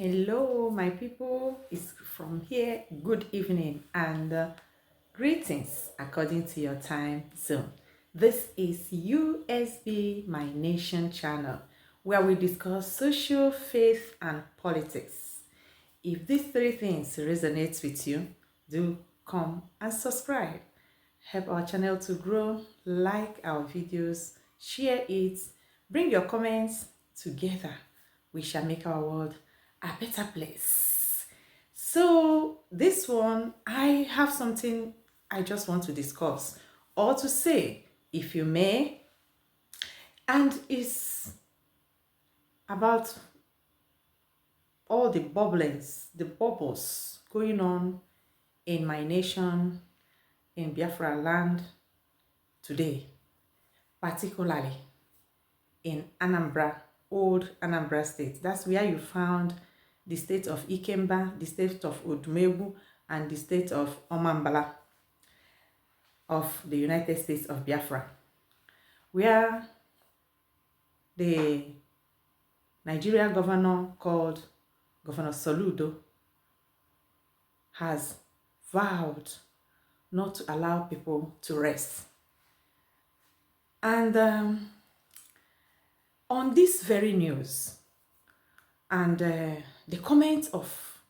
Hello, my people. It's from here. Good evening and greetings according to your time zone. This is U.S.B, my nation channel, where we discuss social, faith, and politics. If these three things resonate with you, do come and subscribe. Help our channel to grow, like our videos, share it, bring your comments together. We shall make our world a better place. So this one, I have something I just want to discuss or to say, if you may, and it's about all the bubblings, the bubbles going on in my nation, in Biafra land today, particularly in Anambra, old Anambra State. That's where you found the state of Ikemba, the state of Odumegwu, and the state of Omambala of the United States of Biafra, where the Nigeria governor called Governor Soludo has vowed not to allow people to rest. And on this very news, and the comment of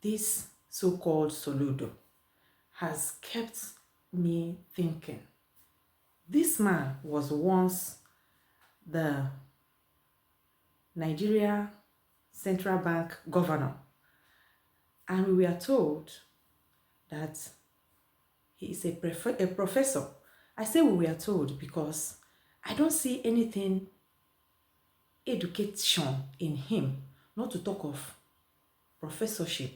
this so-called Soludo has kept me thinking. This man was once the Nigeria Central Bank governor, and we were told that he is a professor. I say we were told because I don't see anything education in him, not to talk of professorship,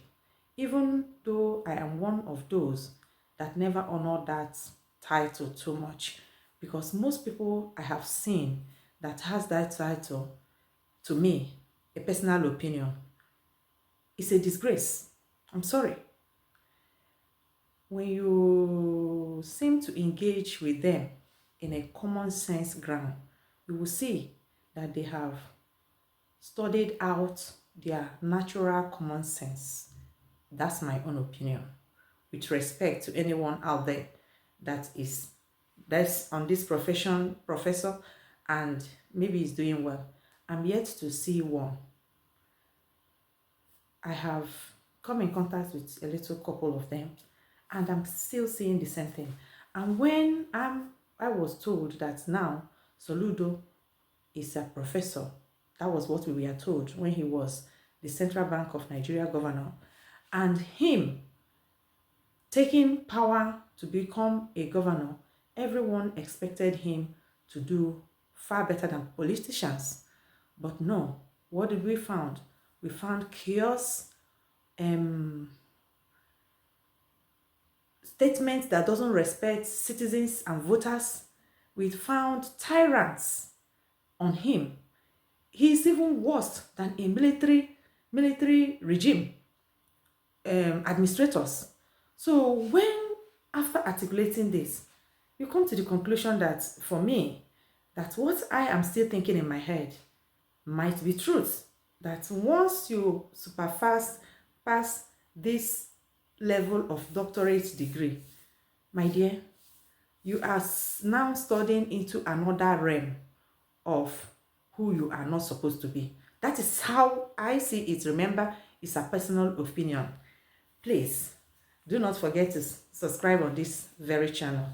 even though I am one of those that never honor that title too much, because most people I have seen that has that title, to me, a personal opinion, it's a disgrace. I'm sorry. When you seem to engage with them in a common sense ground, you will see that they have studied out their natural common sense. That's my own opinion, with respect to anyone out there that's on this professor, and maybe is doing well. I'm yet to see one. I have come in contact with a little couple of them, and I'm still seeing the same thing. And when I was told that now Soludo is a professor, that was what we were told when he was the Central Bank of Nigeria governor, and him taking power to become a governor, everyone expected him to do far better than politicians. But no, what did we find? We found chaos, statements that doesn't respect citizens and voters. We found tyrants on him. He's even worse than a military regime administrators. So when, after articulating this, you come to the conclusion that, for me, that what I am still thinking in my head might be truth. That once you pass this level of doctorate degree, my dear, you are now studying into another realm of who you are not supposed to be. That is how I see it. Remember, it's a personal opinion. Please, do not forget to subscribe on this very channel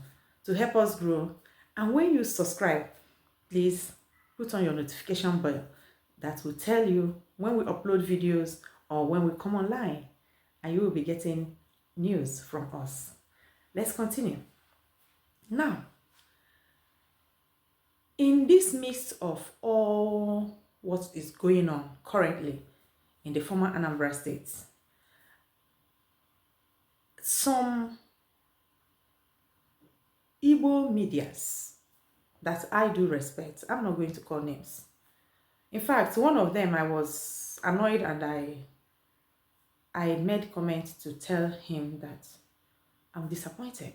to help us grow. And when you subscribe, please put on your notification bell. That will tell you when we upload videos or when we come online, and you will be getting news from us. Let's continue. Now, in this midst of all what is going on currently in the former Anambra State, some Igbo medias that I do respect, I'm not going to call names. In fact, one of them, I was annoyed, and I made comment to tell him that I'm disappointed.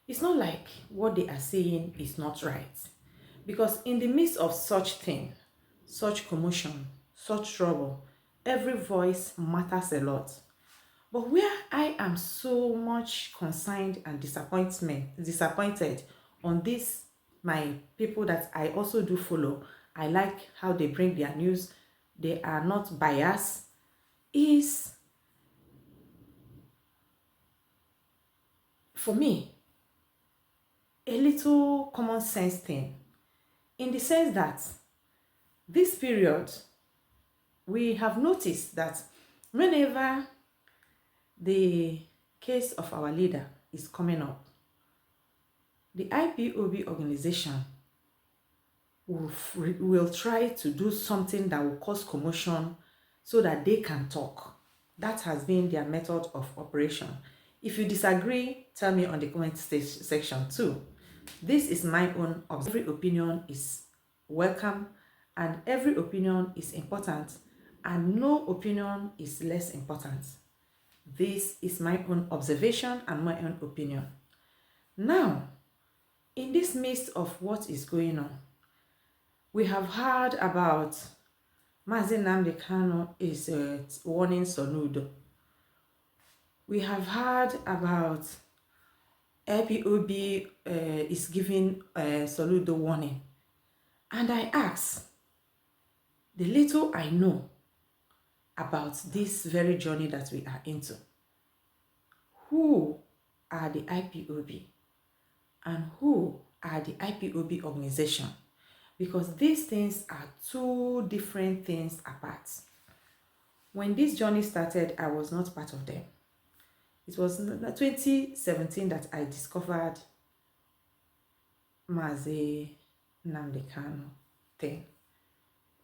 It's not like what they are saying is not right. Because in the midst of such thing, such commotion, such trouble, Every voice matters a lot. But where I am so much concerned and disappointed on this, my people that I also do follow, I like how they bring their news, they are not biased, is for me a little common sense thing. In the sense that this period, we have noticed that whenever the case of our leader is coming up, the IPOB organization will try to do something that will cause commotion so that they can talk. That has been their method of operation. If you disagree, tell me on the comment section too. This is my own. Every opinion is welcome and every opinion is important and no opinion is less important. This is my own observation and my own opinion. Now, in this midst of what is going on, we have heard about Mazi Nnamdi Kanu is warning Soludo. We have heard about IPOB is giving Soludo warning. And I ask, the little I know about this very journey that we are into, who are the IPOB and who are the IPOB organization? Because these things are two different things apart. When this journey started, I was not part of them. It was 2017 that I discovered Mazi Nnamdi Kanu thing.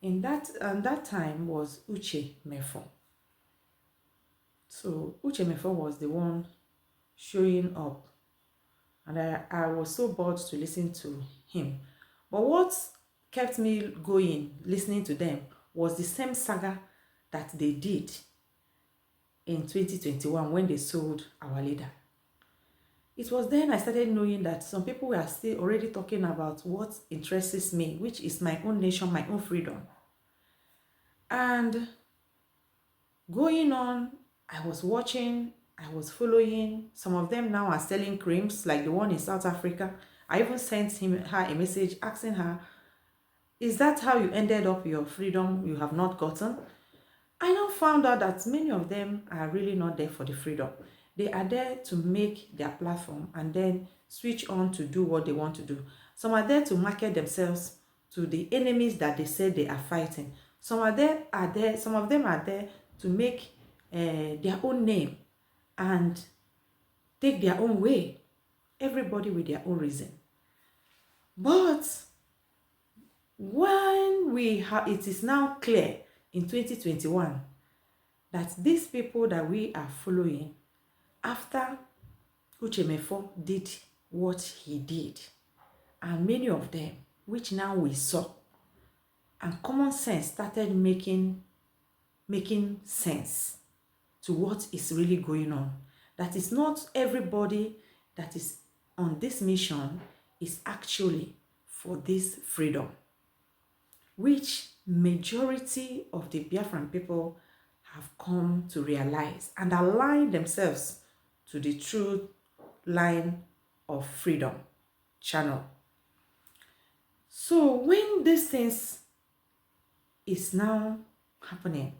In that time was Uche Mefo. So Uche Mefo was the one showing up, and I was so bored to listen to him. But what kept me going, listening to them, was the same saga that they did in 2021 when they sold our leader. It was then I started knowing that some people were still already talking about what interests me, which is my own nation, my own freedom. And going on, I was watching, I was following. Some of them now are selling creams, like the one in South Africa. I even sent her a message asking her, is that how you ended up your freedom you have not gotten? I now found out that many of them are really not there for the freedom. They are there to make their platform and then switch on to do what they want to do. Some are there to market themselves to the enemies that they say they are fighting. Some of them are there to make their own name and take their own way. Everybody with their own reason. But when it is now clear in 2021 that these people that we are following, after Uche Mefo did what he did, and many of them, which now we saw, and common sense started making sense to what is really going on. That is not everybody that is on this mission is actually for this freedom, which majority of the Biafran people have come to realize and align themselves to the true line of freedom channel. So when these things is now happening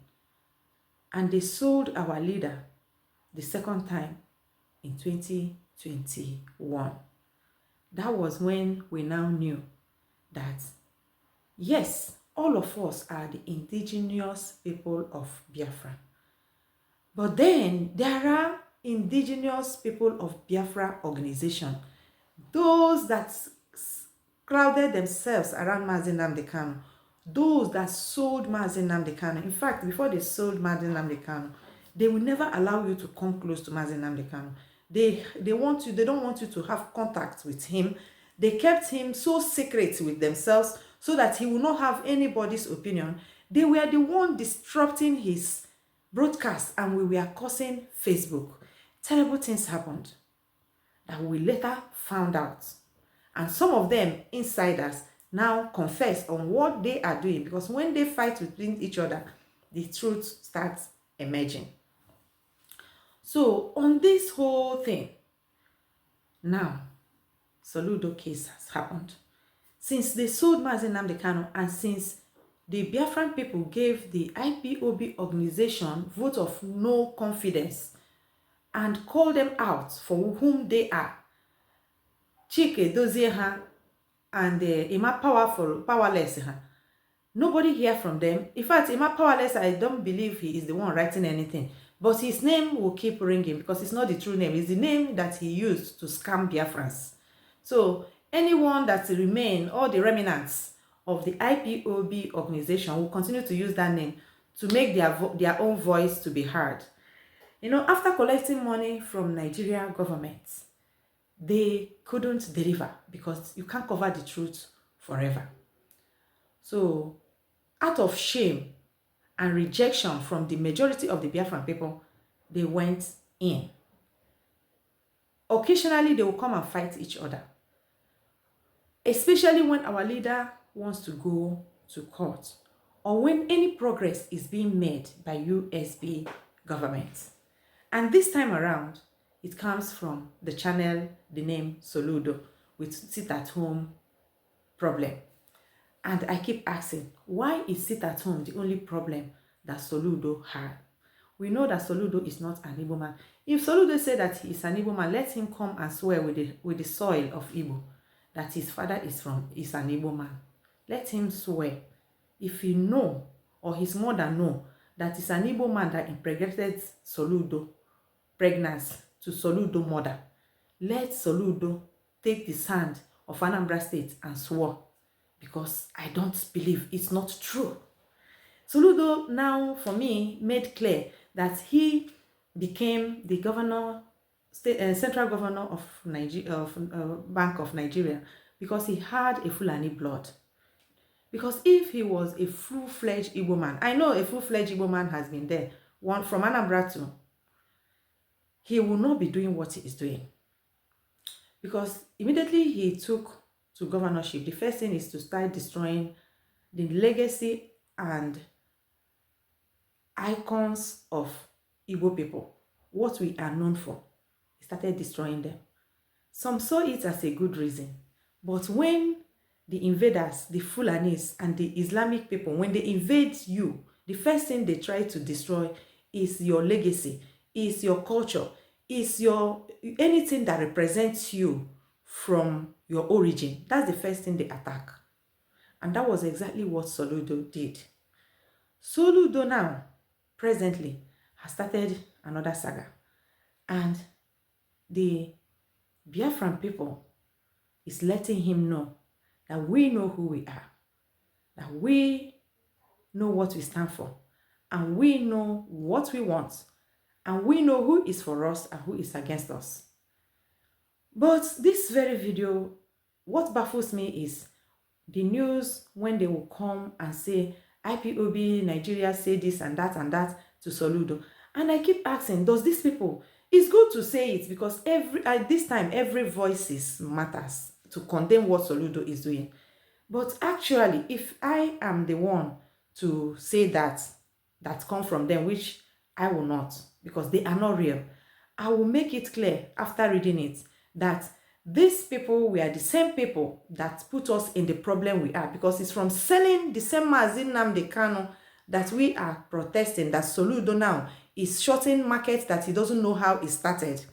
and they sold our leader the second time in 2021, that was when we now knew that yes, all of us are the indigenous people of Biafra. But then there are indigenous people of Biafra organization, those that crowded themselves around Mazi Nnamdi Kanu, those that sold Mazi Nnamdi Kanu. In fact, before they sold Mazi Nnamdi Kanu, they will never allow you to come close to Mazi Nnamdi Kanu. They don't want you to have contact with him. They kept him so secret with themselves so that he will not have anybody's opinion. They were the one disrupting his broadcast, and we were causing Facebook. Terrible things happened that we later found out. And some of them, insiders, now confess on what they are doing, because when they fight between each other, the truth starts emerging. So on this whole thing, now Soludo case has happened. Since they sold Mazi Nnamdi Kanu and since the Biafran people gave the IPOB organization vote of no confidence and called them out for whom they are, Chike Dozie ha and Emma Powerless ha, nobody hear from them. In fact, Emma Powerless, I don't believe he is the one writing anything, but his name will keep ringing because it's not the true name. It's the name that he used to scam Biafrans. So anyone that remain, all the remnants of the IPOB organization will continue to use that name to make their own voice to be heard. You know, after collecting money from Nigeria government, they couldn't deliver because you can't cover the truth forever. So out of shame and rejection from the majority of the Biafran people, they went in. Occasionally, they will come and fight each other, especially when our leader wants to go to court or when any progress is being made by U.S.B government. And this time around, it comes from the channel, the name Soludo, with sit-at-home problem. And I keep asking, why is sit-at-home the only problem that Soludo had? We know that Soludo is not an Igbo man. If Soludo said that he is an Igbo man, let him come and swear with the soil of Igbo that his father is an Igbo man. Let him swear. If he know, or his mother know, that it's an Igbo man that impregnated Soludo, pregnancy to Soludo mother, let Soludo take the sand of Anambra State and swear, because I don't believe it's not true. Soludo now, for me, made clear that he became the governor, central governor of Bank of Nigeria because he had a Fulani blood. Because if he was a full-fledged Igbo man, I know a full-fledged Igbo man has been there, one from Anambra to, he will not be doing what he is doing. Because immediately he took to governorship, the first thing is to start destroying the legacy and icons of Igbo people, what we are known for. He started destroying them. Some saw it as a good reason, but when the invaders, the Fulanis and the Islamic people, when they invade you, the first thing they try to destroy is your legacy, is your culture, is your anything that represents you from your origin. That's the first thing they attack. And that was exactly what Soludo did. Soludo now, presently, has started another saga. And the Biafran people is letting him know that we know who we are, that we know what we stand for, and we know what we want, and we know who is for us and who is against us. But this very video, what baffles me is the news when they will come and say, IPOB Nigeria say this and that to Soludo. And I keep asking, does these people, it's good to say it because at this time, every voice matters to condemn what Soludo is doing. But actually, if I am the one to say that come from them, which I will not, because they are not real, I will make it clear after reading it that these people were the same people that put us in the problem we are, because it's from selling the same Mazi Nnamdi Kanu that we are protesting, that Soludo now is shorting markets that he doesn't know how it started.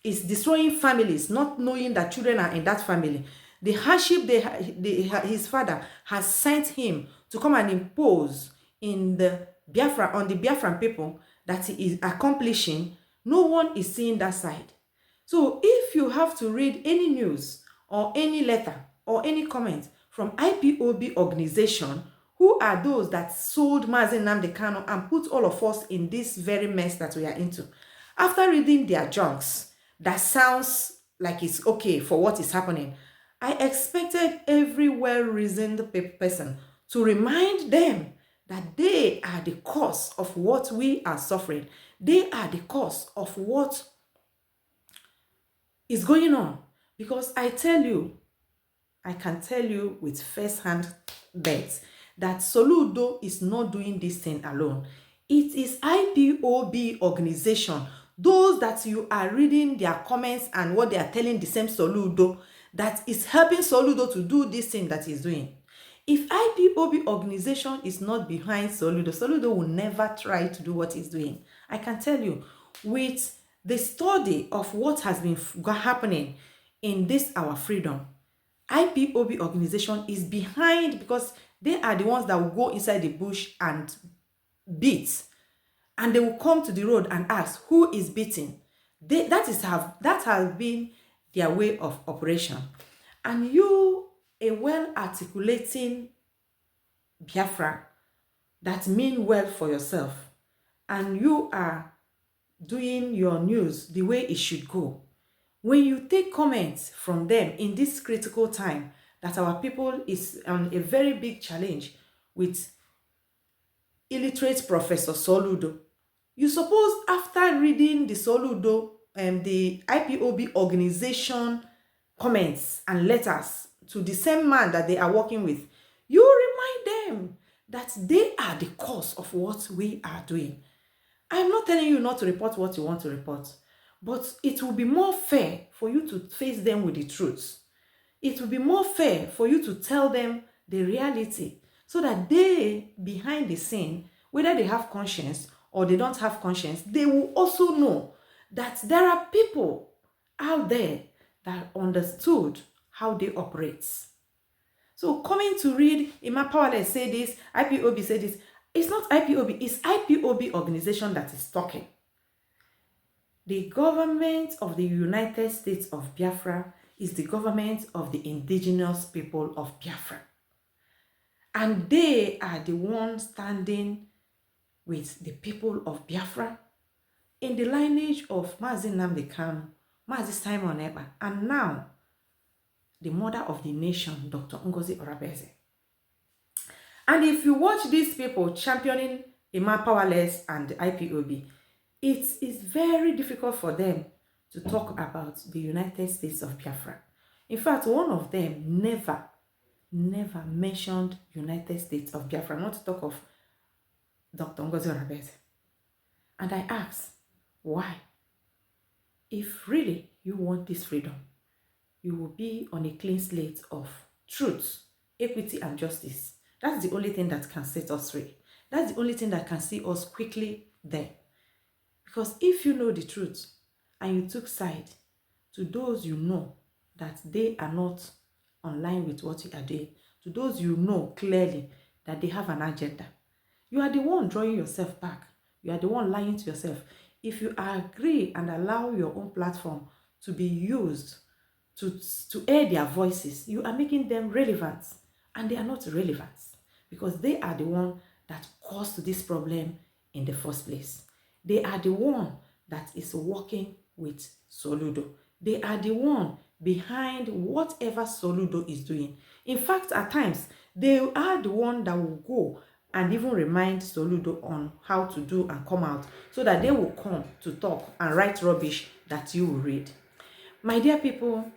It's destroying families, not knowing that children are in that family. The hardship his father has sent him to come and impose on the Biafran people that he is accomplishing, no one is seeing that side. So if you have to read any news or any letter or any comment from IPOB organization, who are those that sold Mazi Nnamdi Kanu and put all of us in this very mess that we are into, after reading their junks, that sounds like it's okay for what is happening, I expected every well-reasoned person to remind them that they are the cause of what we are suffering. They are the cause of what is going on. Because I can tell you with first-hand bets that Soludo is not doing this thing alone. It is IPOB organization, those that you are reading their comments and what they are telling the same Soludo, that is helping Soludo to do this thing that he's doing. If IPOB organization is not behind Soludo, Soludo will never try to do what he's doing. I can tell you, with the study of what has been happening in this our freedom, IPOB organization is behind, because they are the ones that will go inside the bush and beat, and they will come to the road and ask who is beating. That has been their way of operation. And you, a well articulating Biafra that mean well for yourself, and you are doing your news the way it should go, when you take comments from them in this critical time that our people is on a very big challenge with illiterate Professor Soludo, you suppose, after reading the Soludo and the IPOB organization comments and letters to the same man that they are working with, you remind them that they are the cause of what we are doing. I'm not telling you not to report what you want to report, but it will be more fair for you to face them with the truth. It will be more fair for you to tell them the reality, so that they, behind the scene, whether they have conscience or they don't have conscience, they will also know that there are people out there that understood how they operate. So coming to read Emma Powerless say this, IPOB say this, it's not IPOB, it's IPOB organization that is talking. The government of the United States of Biafra is the government of the indigenous people of Biafra. And they are the ones standing with the people of Biafra in the lineage of Mazi Nnamdi Kanu, Mazi Simon Ekpa, and now the mother of the nation, Dr. Ngozi Orebeze. And if you watch these people championing Emma Powerless and the IPOB, it is very difficult for them to talk about the United States of Biafra. In fact, one of them never mentioned United States of Biafra, not to talk of Dr. Ngozi Orebeze. And I ask, why? If really you want this freedom, you will be on a clean slate of truth, equity, and justice. That's the only thing that can set us free. That's the only thing that can see us quickly there. Because if you know the truth and you took side to those you know that they are not online with what you are doing, to those you know clearly that they have an agenda, you are the one drawing yourself back. You are the one lying to yourself. If you agree and allow your own platform to be used to air their voices, you are making them relevant. And they are not relevant, because they are the one that caused this problem in the first place. They are the one that is working with Soludo. They are the one behind whatever Soludo is doing. In fact, at times, they are the one that will go and even remind Soludo on how to do and come out, so that they will come to talk and write rubbish that you will read. My dear people,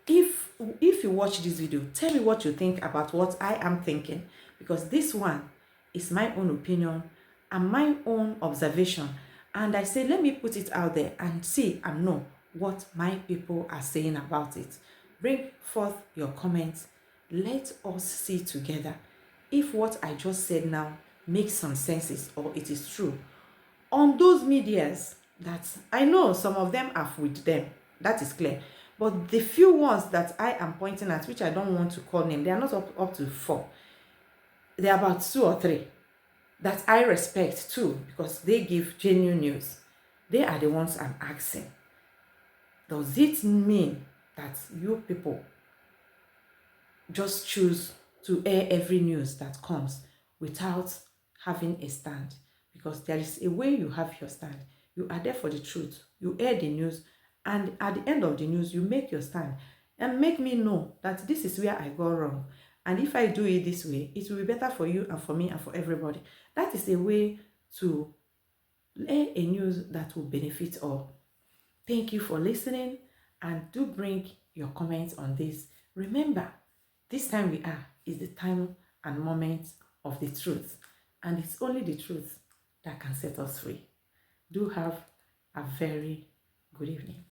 if you watch this video, tell me what you think about what I am thinking, because this one is my own opinion and my own observation. And I say, let me put it out there and see and know what my people are saying about it. Bring forth your comments. Let us see together if what I just said now makes some senses or it is true. On those medias that I know some of them are with them, that is clear. But the few ones that I am pointing at, which I don't want to call name, they are not up to 4. They are about 2 or 3 that I respect too, because they give genuine news. They are the ones I'm asking. Does it mean that you people just choose to air every news that comes without having a stand? Because there is a way you have your stand. You are there for the truth. You air the news, and at the end of the news, you make your stand and make me know that this is where I go wrong. And if I do it this way, it will be better for you and for me and for everybody. That is a way to air a news that will benefit all. Thank you for listening, and do bring your comments on this. Remember, this time we are is the time and moment of the truth, and it's only the truth that can set us free. Do have a very good evening.